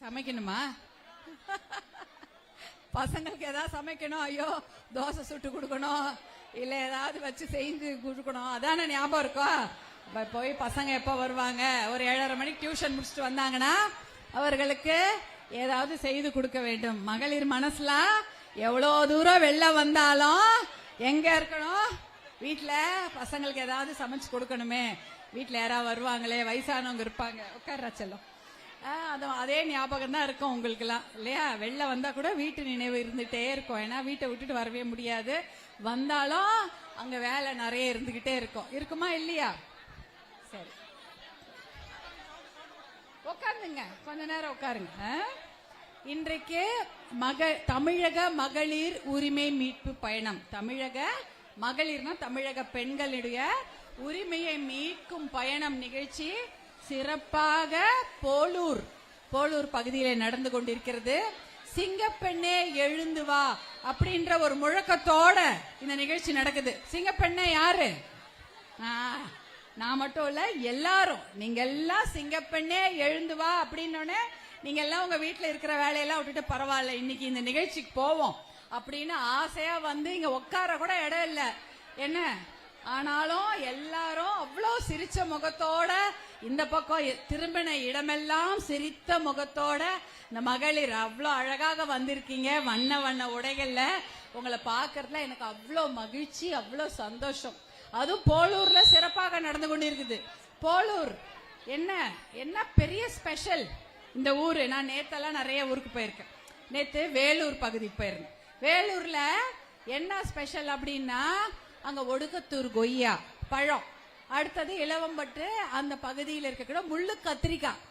சமைக்கணுமா? பசங்களுக்கு ஏதாவது சமைக்கணும், ஐயோ தோசை சுட்டு கொடுக்கணும், இல்ல ஏதாவது வச்சு செஞ்சு கொடுக்கணும், அதானே ஞாபகம் இருக்கும். போய் பசங்க எப்போ வருவாங்க, ஒரு 7:30 மணிக்கு டியூஷன் முடிச்சுட்டு வந்தாங்கன்னா அவர்களுக்கு ஏதாவது செய்து கொடுக்க வேண்டும். மகளிர் மனசுல எவ்வளோ தூரம் வெளில வந்தாலும் எங்க இருக்கணும், வீட்டுல பசங்களுக்கு ஏதாவது சமைச்சு கொடுக்கணுமே. வீட்டுல யாராவது வருவாங்களே, வயசானவங்க இருப்பாங்க, உட்கார்றா செல்லம், அதே ஞாபகம் தான் இருக்கும் உங்களுக்கு எல்லாம் இல்லையா? வெளில வந்தா கூட வீட்டு நினைவு இருந்துட்டே இருக்கும். ஏன்னா வீட்டை விட்டுட்டு வரவே முடியாது, வந்தாலும் அங்க வேலை நிறைய இருந்துகிட்டே இருக்கும். இருக்குமா இல்லையா? சரி, உட்காருங்க, கொஞ்ச நேரம் உட்காருங்க. இன்றைக்கு தமிழக மகளிர் உரிமை மீட்பு பயணம். தமிழக மகளிர்னா தமிழக பெண்களுடைய உரிமையை மீட்கும் பயணம் நிகழ்ச்சி சிறப்பாக போலூர் பகுதியில் நடந்து கொண்டிருக்கிறது. சிங்கப்பெண்ணே எழுந்து வா அப்படின்ற ஒரு முழக்கத்தோட இந்த நிகழ்ச்சி நடக்குது. சிங்கப்பெண்ணே யாரு? நான் மட்டும் இல்ல, எல்லாரும். நீங்க எல்லாம் சிங்கப்பெண்ணே எழுந்து வா அப்படின்னு நீங்க எல்லாம் உங்க வீட்டுல இருக்கிற வேலையெல்லாம் விட்டுட்டு பரவாயில்ல, இன்னைக்கு இந்த நிகழ்ச்சிக்கு போவோம் அப்படின்னு ஆசையா வந்து இங்க உட்கார கூட இடம் இல்ல என்ன, ஆனாலும் எல்லாரும் அவ்வளோ சிரிச்ச முகத்தோட, இந்த பக்கம் திரும்பின இடமெல்லாம் சிரித்த முகத்தோட இந்த மகளிர் அவ்வளோ அழகாக வந்திருக்கீங்க. வண்ண வண்ண உடைகள்ல உங்களை பார்க்கறதுல எனக்கு அவ்வளோ மகிழ்ச்சி, அவ்வளோ சந்தோஷம். அதுவும் போலூர்ல சிறப்பாக நடந்து கொண்டிருக்குது. போலூர் என்ன பெரிய ஸ்பெஷல் இந்த ஊரு. நான் நேத்தெல்லாம் நிறைய ஊருக்கு போயிருக்கேன். நேத்து வேலூர் பகுதிக்கு போயிருந்தேன். வேலூர்ல என்ன ஸ்பெஷல் அப்படின்னா, அங்க ஒடுக்கத்தூர் கொய்யா பழம், அடுத்தது இலவம்பட்டு அந்த பகுதியில் இருக்க முள்ளு கத்திரிக்காய்,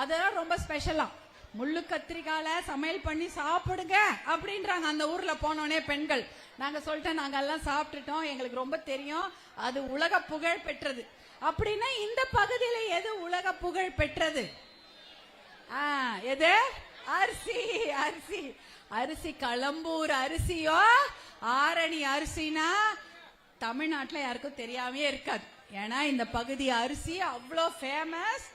அதெல்லாம் ரொம்ப ஸ்பெஷலாம். முள்ளு கத்திரிக்கால சமையல் பண்ணி சாப்பிடுங்க அப்படின்றாங்க அந்த ஊர்ல போனோடனே பெண்கள். நாங்க சொல்லிட்டோம், நாங்க எல்லாம் சாப்பிட்டுட்டோம், எங்களுக்கு ரொம்ப தெரியும், அது உலக புகழ் பெற்றது. அப்படின்னா இந்த பகுதியில எது உலக புகழ் பெற்றது? எது? அரிசி. அரிசி அரிசி களம்பூர் அரிசியோ ஆரணி அரிசினா தமிழ்நாட்டில் யாருக்கும் தெரியாமே இருக்காது. ஏன்னா இந்த பகுதி அரிசி அவ்வளோ ஃபேமஸ்,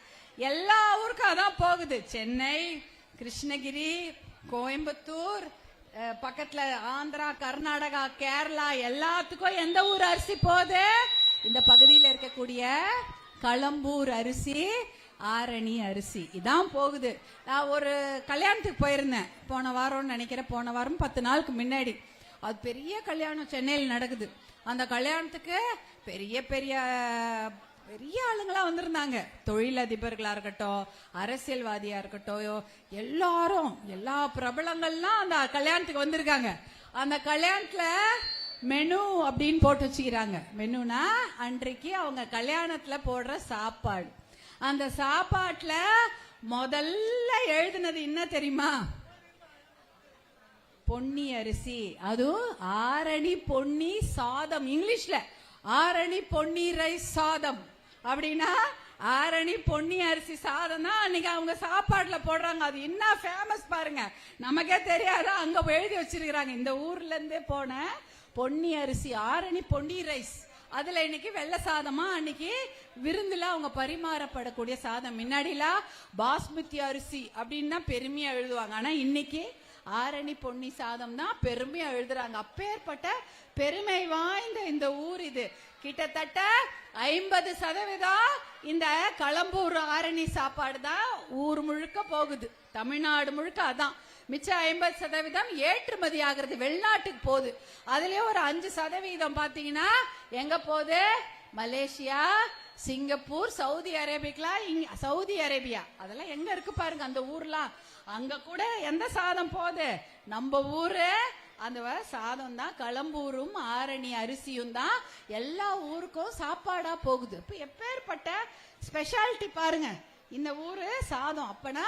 எல்லா ஊருக்கும் அதான் போகுது. சென்னை, கிருஷ்ணகிரி, கோயம்புத்தூர், பக்கத்துல ஆந்திரா, கர்நாடகா, கேரளா, எல்லாத்துக்கும் எந்த ஊர் அரிசி போகுது? இந்த பகுதியில் இருக்கக்கூடிய களம்பூர் அரிசி, ஆரணி அரிசி இதான் போகுது. நான் ஒரு கல்யாணத்துக்கு போயிருந்தேன் போன வாரம்னு நினைக்கிறேன், போன வாரம் 10 நாளுக்கு முன்னாடி. அது பெரிய கல்யாணம் சென்னையில் நடக்குது. அந்த கல்யாணத்துக்கு பெரிய பெரிய பெரிய ஆளுங்களா வந்திருந்தாங்க. தொழிலதிபர்களா இருக்கட்டும், அரசியல்வாதியா இருக்கட்டும், எல்லாரும், எல்லா பிரபலங்கள்லாம் அந்த கல்யாணத்துக்கு வந்திருக்காங்க. அந்த கல்யாணத்துல மெனு அப்படின்னு போட்டு வச்சுக்கிறாங்க. மெனுனா அன்றைக்கு அவங்க கல்யாணத்துல போடுற சாப்பாடு. அந்த சாப்பாட்டுல முதல்ல எழுதுனது என்ன தெரியுமா? பொன்னி அரிசி, அதுவும் ஆரணி பொன்னி சாதம். இங்கிலீஷ்ல ஆரணி பொன்னி ரைஸ் சாதம் அப்படின்னா ஆரணி பொன்னி அரிசி சாதம் தான் அன்னைக்கு அவங்க சாப்பாட்டுல போடுறாங்க. அது என்ன ஃபேமஸ் பாருங்க, நமக்கே தெரியாதா? அங்க எழுதி வச்சிருக்கிறாங்க. இந்த ஊர்ல இருந்தே போன பொன்னி அரிசி, ஆரணி பொன்னி ரைஸ். அதுல இன்னைக்கு வெள்ளை சாதமா அன்னைக்கு விருந்துல அவங்க பரிமாறப்படக்கூடிய சாதம். முன்னாடிலாம் பாஸ்மதி அரிசி அப்படின்னு பெருமையா எழுதுவாங்க, ஆனா இன்னைக்கு ஆரணி பொன்னி சாதம் தான் பெருமையா எழுதுறாங்க. அப்பேற்பட்ட பெருமை வாய்ந்த இந்த ஊர் இது. கிட்டத்தட்ட 50% இந்த களம்பூர் ஆரணி சாப்பாடு தான் ஊர் முழுக்க போகுது, தமிழ்நாடு முழுக்க. அதான் மிச்சம் 50% ஏற்றுமதி ஆகிறது, வெளிநாட்டுக்கு போகுது. அதுலயும் ஒரு 5% பாத்தீங்கன்னா எங்க போகுது? Malaysia, Singapore, Saudi Arabia. அதெல்லாம் எங்க இருக்கு பாருங்க அந்த ஊர்லாம். அங்க கூட எந்த சாதம் போகுது? நம்ம ஊரு அந்த சாதம் தான். களம்பூரும் ஆரணி அரிசியும் தான் எல்லா ஊருக்கும் சாப்பாடா போகுது. இப்ப எப்பேற்பட்ட ஸ்பெஷாலிட்டி பாருங்க இந்த ஊரு சாதம். அப்பனா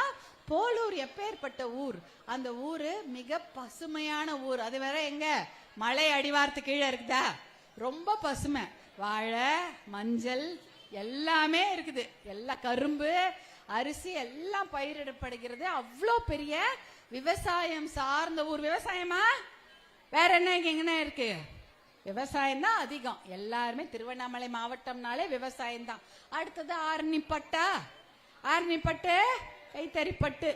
போலூர் எப்பேற்பட்ட ஊர். அந்த ஊரு மிக பசுமையான ஊர். அது வேற எங்க? மலை அடிவாரத்து கீழே இருக்குதா? ரொம்ப பசுமை. வாழை, மஞ்சள் எல்லாமே இருக்குது. எல்லா கரும்பு, அரிசி எல்லாம் பயிரிடப்படுகிறது. அவ்வளோ பெரிய விவசாயம் சார்ந்த ஊர். விவசாயமா வேற என்ன இருக்கு? விவசாயம் தான் அதிகம். எல்லாருமே திருவண்ணாமலை மாவட்டம்னாலே விவசாயம் தான். அடுத்தது ஆரணிப்பட்டு, கைத்தறிப்பட்டு,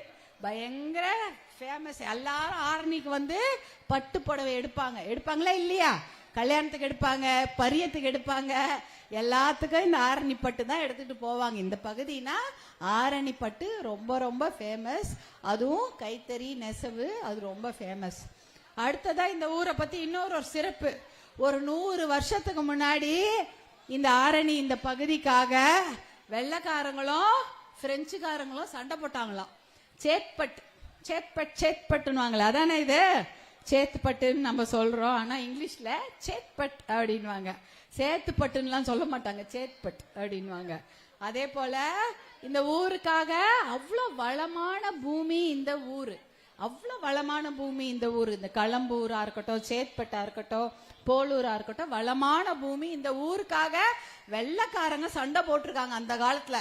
பயங்கர ஃபேமஸ். எல்லாரும் ஆரணிக்கு வந்து பட்டு புடவை எடுப்பாங்களா இல்லையா? கல்யாணத்துக்கு எடுப்பாங்க, பரியத்துக்கு எடுப்பாங்க, எல்லாத்துக்கும் இந்த ஆரணி பட்டு தான் எடுத்துட்டு போவாங்க. இந்த பகுதினா ஆரணி பட்டு ரொம்ப ரொம்ப ஃபேமஸ். அதுவும் கைத்தறி நெசவு அது ரொம்ப ஃபேமஸ். அடுத்ததா இந்த ஊரை பத்தி இன்னொரு சிறப்பு. ஒரு 100 வருஷத்துக்கு முன்னாடி இந்த ஆரணி இந்த பகுதிக்காக வெள்ளைக்காரங்களும் பிரெஞ்சுக்காரங்களும் சண்டை போட்டாங்களாம். சேத்பட்டுன்னு அதானே இது சேத்துப்பட்டுன்னு நம்ம சொல்றோம். ஆனா இங்கிலீஷ்ல சேத்பட் அப்படின்வாங்க. சேத்துப்பட்டுன்னு சொல்ல மாட்டாங்க, சேத்பட் அப்படின்வாங்க. அதே போல இந்த ஊருக்காக அவ்வளோ வளமான பூமி இந்த ஊரு, அவ்வளோ வளமான பூமி இந்த ஊர். இந்த களம்பூரா இருக்கட்டும், சேத்பட்டா இருக்கட்டும், போலூரா இருக்கட்டும், வளமான பூமி. இந்த ஊருக்காக வெள்ளைக்காரங்க சண்டை போட்டிருக்காங்க அந்த காலத்துல.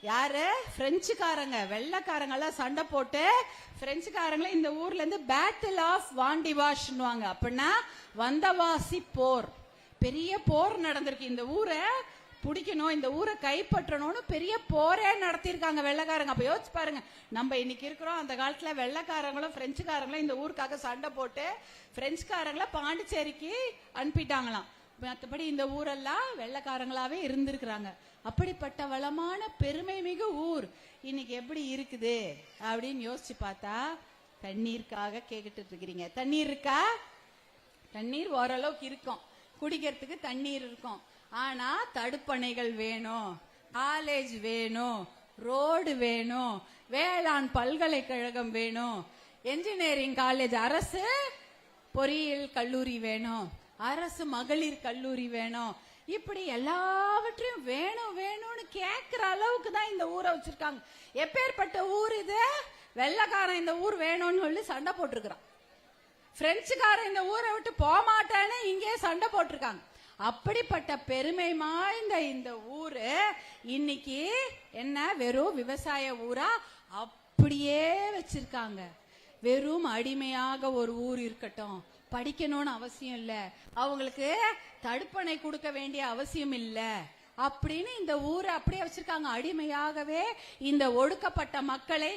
யாரு? பிரெஞ்சுக்காரங்க. வெள்ளைக்காரங்க எல்லாம் சண்டை போட்டு பிரெஞ்சுக்காரங்கள இந்த ஊர்ல இருந்து பேட்டில் ஆஃப் வாண்டிவாஷ்னுவாங்க. அப்படின்னா வந்தவாசி போர், பெரிய போர் நடந்திருக்கு. இந்த ஊரை பிடிக்கணும், இந்த ஊரை கைப்பற்றணும்னு பெரிய போரே நடத்திருக்காங்க வெள்ளைக்காரங்க. அப்ப யோசிச்சு பாருங்க, நம்ம இன்னைக்கு இருக்கிறோம், அந்த காலத்துல வெள்ளைக்காரங்களும் பிரெஞ்சுக்காரங்களும் இந்த ஊருக்காக சண்டை போட்டு பிரெஞ்சுக்காரங்கள பாண்டிச்சேரிக்கு அனுப்பிட்டாங்களாம். மற்றபடி இந்த ஊரெல்லாம் வெள்ளைக்காரங்களாவே இருந்திருக்கிறாங்க. அப்படிப்பட்ட வளமான பெருமை மிகு ஊர் இன்னைக்கு எப்படி இருக்குது அப்படின்னு யோசிச்சு பார்த்தா, தண்ணீருக்காக கேட்டுட்டு இருக்கிறீங்க. தண்ணீர் இருக்கா? தண்ணீர் ஓரளவுக்கு இருக்கும், குடிக்கிறதுக்கு தண்ணீர் இருக்கும். ஆனா தடுப்பணைகள் வேணும், காலேஜ் வேணும், ரோடு வேணும், வேளாண் பல்கலைக்கழகம் வேணும், என்ஜினியரிங் காலேஜ், அரசு பொறியியல் கல்லூரி வேணும், அரசு மகளிர் கல்லூரி வேணும். இப்படி எல்லாவற்றையும் வேணும் வேணும்னு கேட்கிற அளவுக்கு தான் இந்த ஊரை வச்சிருக்காங்க. எப்பேற்பட்ட ஊர் இது? வெள்ளைக்காரன் இந்த ஊர் வேணும்னு சொல்லி சண்டை போட்டிருக்கிறான். பிரெஞ்சுக்காரன் இந்த ஊரை விட்டு போக மாட்டேன்னு இங்கே சண்டை போட்டிருக்காங்க. அப்படிப்பட்ட பெருமை வாய்ந்த இந்த ஊரு இன்னைக்கு என்ன வெறும் விவசாய ஊரா அப்படியே வச்சிருக்காங்க. வெறும் அடிமையாக ஒரு ஊர் இருக்கட்டும், படிக்கணும்னு அவசியம் இல்ல, அவங்களுக்கு தடுப்பணை கொடுக்க வேண்டிய அவசியம் இல்ல அப்படின்னு இந்த ஊரை அப்படியே வச்சிருக்காங்க. அடிமையாகவே இந்த ஒடுக்கப்பட்ட மக்களை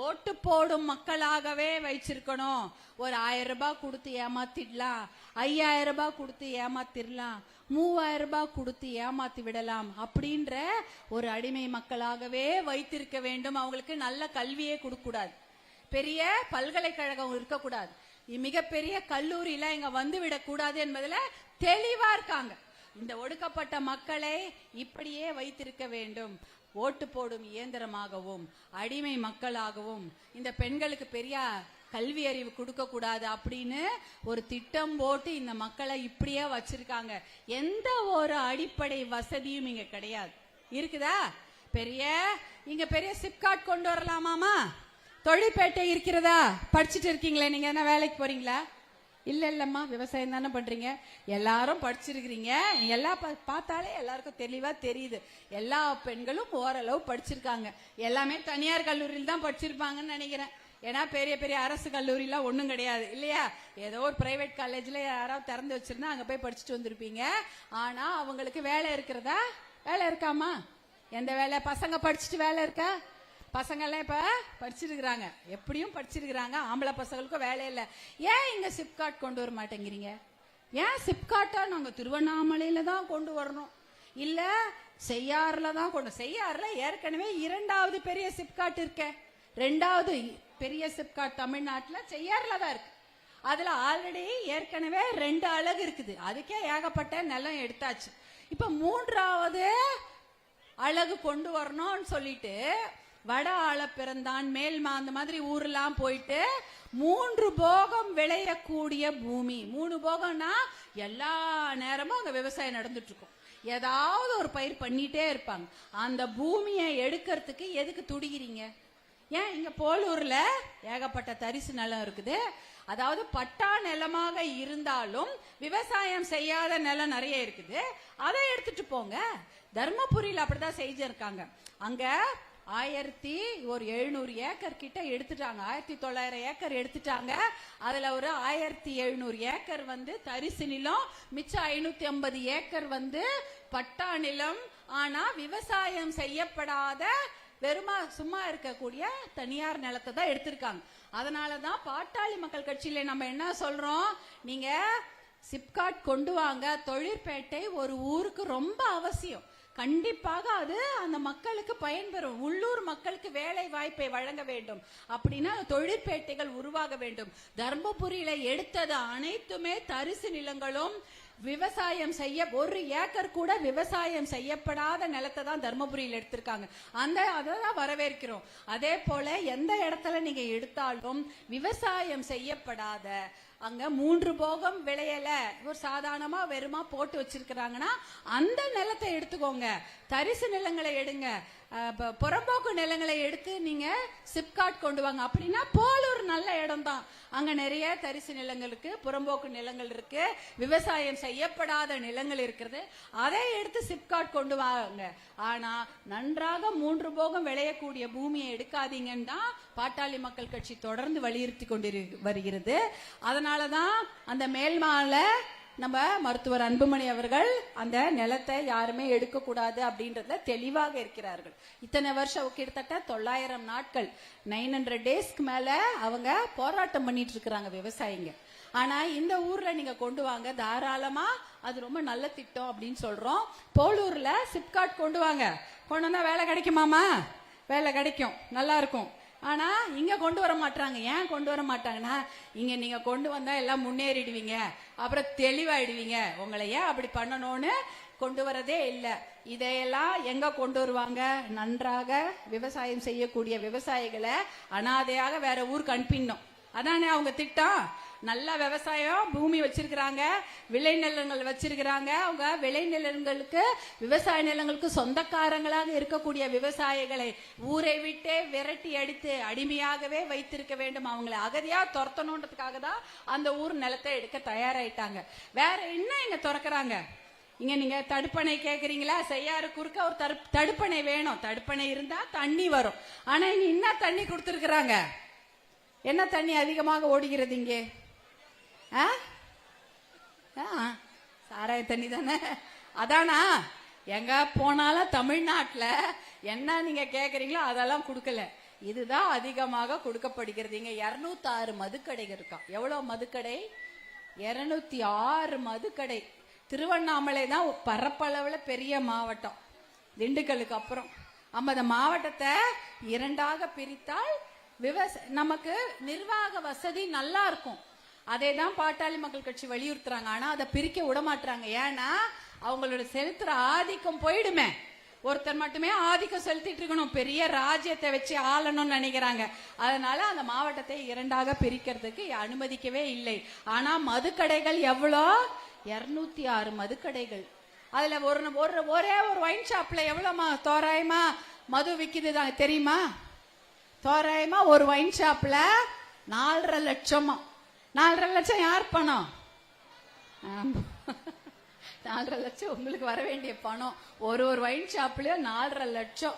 ஓட்டு போடும் மக்களாகவே வச்சிருக்கணும். ஒரு 1000 ரூபாய் கொடுத்து ஏமாத்திடலாம், 5000 ரூபாய் கொடுத்து ஏமாத்திடலாம், 3000 ரூபாய் கொடுத்து ஏமாத்தி விடலாம் அப்படின்ற ஒரு அடிமை மக்களாகவே வைத்திருக்க வேண்டும். அவங்களுக்கு நல்ல கல்வியே கொடுக்க கூடாது, பெரிய பல்கலைக்கழகம் இருக்கக்கூடாது, மிகப்பெரிய கல்லூரியில இங்க வந்து விடக்கூடாது என்பதுல தெளிவா இருக்காங்க. இந்த ஒடுக்கப்பட்ட மக்களை இப்படியே வைத்திருக்க வேண்டும், ஓட்டு போடும் இயந்திரமாகவும் அடிமை மக்களாகவும். இந்த பெண்களுக்கு பெரிய கல்வி அறிவு கொடுக்க கூடாது அப்படின்னு ஒரு திட்டம் போட்டு இந்த மக்களை இப்படியே வச்சிருக்காங்க. எந்த ஒரு அடிப்படை வசதியும் இங்க கிடையாது. இருக்குதா? இங்க பெரிய சிப்காட் கொண்டு வரலாமாமா? தொழிற்பேட்டை இருக்கிறதா? படிச்சுட்டு இருக்கீங்களா? நீங்க என்ன வேலைக்கு போறீங்களா? இல்லம்மா, விவசாயம் தானே பண்றீங்க. எல்லாரும் படிச்சிருக்கிறீங்க. எல்லாம் பார்த்தாலே எல்லாருக்கும் தெளிவா தெரியுது, எல்லா பெண்களும் ஓரளவு படிச்சிருக்காங்க. எல்லாமே தனியார் கல்லூரியில் தான் படிச்சிருப்பாங்கன்னு நினைக்கிறேன். ஏன்னா பெரிய பெரிய அரசு கல்லூரிலாம் ஒன்றும் கிடையாது இல்லையா? ஏதோ ஒரு பிரைவேட் காலேஜ்ல யாராவது திறந்து வச்சிருந்தா அங்க போய் படிச்சுட்டு வந்திருப்பீங்க. ஆனா அவங்களுக்கு வேலை இருக்கிறதா? வேலை இருக்காமா? எந்த வேலை? பசங்க படிச்சுட்டு வேலை இருக்கா? பசங்க எல்லாம் இப்ப படிச்சிருக்கிறாங்க, எப்படியும் படிச்சிருக்கிறாங்க. ஆம்பளை பசங்களுக்கும் வேலை இல்லை. ஏன் இங்க சிப்காட் கொண்டு வர மாட்டேங்கிறீங்க? ஏன் சிப்காட்டா நாங்க திருவண்ணாமலையில தான் கொண்டு வரணும், இல்ல செய்யாறுல தான் செய்யாறுல ஏற்கனவே 2வது பெரிய சிப்காட் இருக்க. 2வது பெரிய சிப்காட் தமிழ்நாட்டுல செய்யாறுல தான் இருக்கு. அதுல ஆல்ரெடி ஏற்கனவே 2 அலகு இருக்குது. அதுக்கே ஏகப்பட்ட நிலம் எடுத்தாச்சு. இப்ப 3வது அழகு கொண்டு வரணும்னு சொல்லிட்டு வட ஆள பிறந்தான் மேல்மா அந்த மாதிரி ஊர்லாம் போயிட்டு 3 போகம் விளையக்கூடிய பூமி. 3 போகம்னா எல்லா நேரமும் அங்க விவசாயம் நடந்துட்டு இருக்கும், ஏதாவது ஒரு பயிர் பண்ணிட்டே இருப்பாங்க. அந்த பூமியை எடுக்கிறதுக்கு எதுக்கு துடிக்கிறீங்க? ஏன் இங்க போலூர்ல ஏகப்பட்ட தரிசு நிலம் இருக்குது. அதாவது பட்டா நிலமாக இருந்தாலும் விவசாயம் செய்யாத நிலம் நிறைய இருக்குது, அதை எடுத்துட்டு போங்க. தர்மபுரியில அப்படிதான் செஞ்சிருக்காங்க. அங்க 1700 ஏக்கர் கிட்ட எடுத்துட்டாங்க. 1900 ஏக்கர் எடுத்துட்டாங்க. அதுல ஒரு 1700 ஏக்கர் வந்து தரிசு நிலம், மிச்சம் 550 ஏக்கர் வந்து பட்டா நிலம். ஆனா விவசாயம் செய்யப்படாத வெறுமா சும்மா இருக்கக்கூடிய தனியார் நிலத்தை தான் எடுத்திருக்காங்க. அதனாலதான் பாட்டாளி மக்கள் கட்சியில நம்ம என்ன சொல்றோம், நீங்க சிப்காட் கொண்டு வாங்க. தொழிற்பேட்டை ஒரு ஊருக்கு ரொம்ப அவசியம். கண்டிப்பாக அது அந்த மக்களுக்கு பயன்பெறும். உள்ளூர் மக்களுக்கு வேலை வாய்ப்பை வழங்க வேண்டும். அப்படின்னா தொழிற்பேட்டைகள் உருவாக வேண்டும். தர்மபுரியில எடுத்தது அனைத்துமே தரிசு நிலங்களும் விவசாயம் செய்ய 1 ஏக்கர் கூட விவசாயம் செய்யப்படாத நிலத்தை தான் தர்மபுரியில் எடுத்திருக்காங்க. அதான் வரவேற்கிறோம். அதே போல எந்த இடத்துல நீங்க எடுத்தாலும் விவசாயம் செய்யப்படாத, அங்க 3 போகம் விளையல, ஒரு சாதாரணமா வெறுமா போட்டு வச்சிருக்கிறாங்கன்னா அந்த நிலத்தை எடுத்துக்கோங்க. தரிசு நிலங்களை எடுங்க. புறம்போக்கு நிலங்களை எடுத்து நீங்க சிப்காட் கொண்டு வாங்க. அப்படின்னா போலூர் நல்ல இடம் தான். அங்க நிறைய தரிசு நிலங்களுக்கு புறம்போக்கு நிலங்கள் இருக்கு, விவசாயம் செய்யப்படாத நிலங்கள் இருக்கிறது. அதை எடுத்து சிப்காட் கொண்டு வாங்க. ஆனா நன்றாக 3 போகம் விளையக்கூடிய பூமியை எடுக்காதீங்கன்னு தான் பாட்டாளி மக்கள் கட்சி தொடர்ந்து வலியுறுத்தி கொண்டு வருகிறது. அதனாலதான் அந்த மேல்மால நம்ம மருத்துவர் அன்புமணி அவர்கள் அந்த நிலத்தை யாருமே எடுக்க கூடாது அப்படின்றதுல தெளிவாக இருக்கிறார்கள். இத்தனை வருஷம் கிட்டத்தட்ட 900 நாட்கள் 900 டேஸ்க்கு மேல அவங்க போராட்டம் பண்ணிட்டு இருக்கிறாங்க விவசாயிங்க. ஆனா இந்த ஊர்ல நீங்க கொண்டு வாங்க தாராளமா, அது ரொம்ப நல்ல திட்டம் அப்படின்னு சொல்றோம். போலூர்ல சிப்காட் கொண்டு வாங்க. கொண்டு வந்தா வேலை கிடைக்குமாமா? வேலை கிடைக்கும், நல்லா இருக்கும். ஆனா இங்க கொண்டு வர மாட்டாங்க. ஏன் கொண்டு வர மாட்டாங்கன்னா, இங்க நீங்க கொண்டு வந்தா எல்லாம் முன்னேறிடுவீங்க, அப்புறம் தெளிவாயிடுவீங்க, உங்களை ஏன் அப்படி பண்ணணும்னு கொண்டு வரதே இல்லை. இதையெல்லாம் எங்க கொண்டு வருவாங்க? நன்றாக விவசாயம் செய்யக்கூடிய விவசாயிகளை அனாதையாக வேற ஊருக்கு அனுப்பிடணும். அதானே அவங்க திட்டம். நல்ல விவசாயம் பூமி வச்சிருக்கிறாங்க, விளைநிலங்கள் வச்சிருக்கிறாங்க. அவங்க விளைநிலங்களுக்கு விவசாய நிலங்களுக்கு சொந்தக்காரங்களாக இருக்கக்கூடிய விவசாயிகளை ஊரை விட்டே விரட்டி அடித்து அடிமையாகவே வைத்திருக்க வேண்டும். அவங்களை அகதியா துரத்தணுன்றதுக்காக தான் அந்த ஊர் நிலத்தை எடுக்க தயாராயிட்டாங்க. வேற என்ன இங்க துறக்கிறாங்க? இங்க நீங்க தடுப்பணை கேக்குறீங்களா? செய்யாறு குறுக்க ஒரு தடுப்பணை வேணும். தடுப்பணை இருந்தா தண்ணி வரும். ஆனா இங்க என்ன தண்ணி கொடுத்திருக்கிறாங்க? என்ன தண்ணி அதிகமாக ஓடுகிறது இங்கே? சாராய தண்ணி தானே. அதானா? எங்க போனாலும் தமிழ்நாட்டுல என்ன நீங்க கேக்குறீங்களோ அதெல்லாம் கொடுக்கல. இதுதான் அதிகமாக கொடுக்கப்படுகிறது. இங்க 206 மதுக்கடைகள் இருக்கான். எவ்வளவு மதுக்கடை? 206 மதுக்கடை. திருவண்ணாமலை தான் பரப்பளவுல பெரிய மாவட்டம், திண்டுக்கலுக்கு அப்புறம். அந்த மாவட்டத்தை 2ஆக பிரித்தால் நமக்கு நிர்வாக வசதி நல்லா இருக்கும். அதை தான் பாட்டாளி மக்கள் கட்சி வலியுறுத்துறாங்க. ஆனா அதை பிரிக்க விட மாட்டாங்க. ஏன்னா அவங்களோட செலுத்துற ஆதிக்கம் போயிடுமே. ஒருத்தர் மட்டுமே ஆதிக்கம் செலுத்திட்டு இருக்கணும், பெரிய ராஜ்யத்தை வச்சு ஆளணும்னு நினைக்கிறாங்க. அதனால அந்த மாவட்டத்தை 2ஆக பிரிக்கிறதுக்கு அனுமதிக்கவே இல்லை. ஆனா மதுக்கடைகள் எவ்வளோ? 206 மதுக்கடைகள். அதுல ஒரே ஒரு ஒயின் ஷாப்ல எவ்வளவுமா தோராயமா மது விக்குது தெரியுமா? தோராயமா ஒரு ஒயின் ஷாப்ல 4.5 லட்சமா. 4.5 லட்சம் யார் பணம்? 4.5 லட்சம் உங்களுக்கு வர வேண்டிய பணம். ஒரு ஒயின் ஷாப்லயும் 4.5 லட்சம்.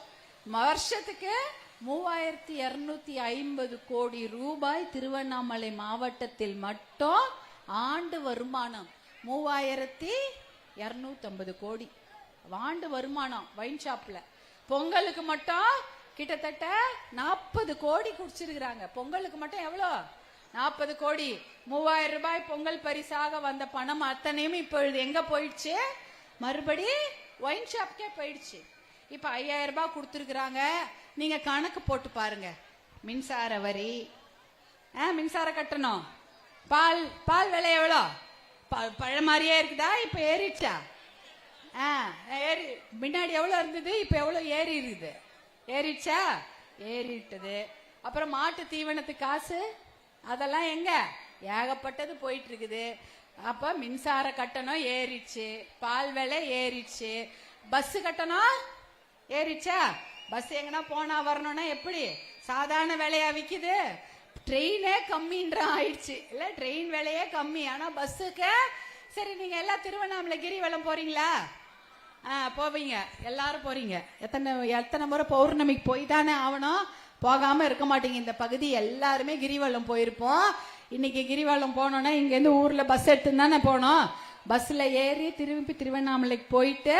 வருஷத்துக்கு 3250 கோடி ரூபாய் திருவண்ணாமலை மாவட்டத்தில் மட்டும் ஆண்டு வருமானம். 3250 கோடி ஆண்டு வருமானம் ஒயின் ஷாப்ல. பொங்கலுக்கு மட்டும் கிட்டத்தட்ட 40 கோடி குடிச்சிருக்கிறாங்க. பொங்கலுக்கு மட்டும் எவ்வளோ? 40 கோடி. 3000 ரூபாய் பொங்கல் பரிசாக வந்த பணம் அத்தனையும் இப்பொழுது எங்க போயிடுச்சு? மறுபடி ஒயின் ஷாப்கே போயிடுச்சு. இப்ப 5000 ரூபாய் கொடுத்துருக்காங்க. நீங்க கணக்கு போட்டு பாருங்க. மின்சார வரி, மின்சார கட்டணம், பால் விலை எவ்வளோ? பழ மாதிரியே இருக்குதா? இப்ப ஏறிடுச்சா? ஏறி முன்னாடி எவ்வளவு இருந்தது, இப்ப எவ்வளவு ஏறி இருக்குது? ஏறிடுச்சா? ஏறிட்டது. அப்புறம் மாட்டு தீவனத்துக்கு காசு, அதெல்லாம் எங்க? ஏகப்பட்டது போயிட்டு இருக்குது. அப்ப மின்சார கட்டணம் ஏறிடுச்சு, பால் விலை ஏறிடுச்சு, பஸ் கட்டணம் ஏறிடுச்சா? பஸ் எங்கன்னா போனா வரணும்னா எப்படி சாதாரண விலையா விக்குது? ட்ரெயினே கம்மின்ற ஆயிடுச்சு இல்ல? ட்ரெயின் விலையே கம்மி, ஆனா பஸ்ஸுக்கு சரி. நீங்க எல்லாம் திருவண்ணாமலை கிரிவலம் போறீங்களா? போவீங்க, எல்லாரும் போறீங்க. எத்தனை முறை பௌர்ணமிக்கு போய் தானே ஆகணும், போகாம இருக்க மாட்டீங்க. இந்த பகுதி எல்லாருமே கிரிவலம் போயிருப்போம். இன்னைக்கு கிரிவலம் போனோம்னா இங்க இருந்து ஊர்ல பஸ் எடுத்து தானே போனோம். பஸ்ல ஏறி திரும்பி திருவண்ணாமலைக்கு போயிட்டு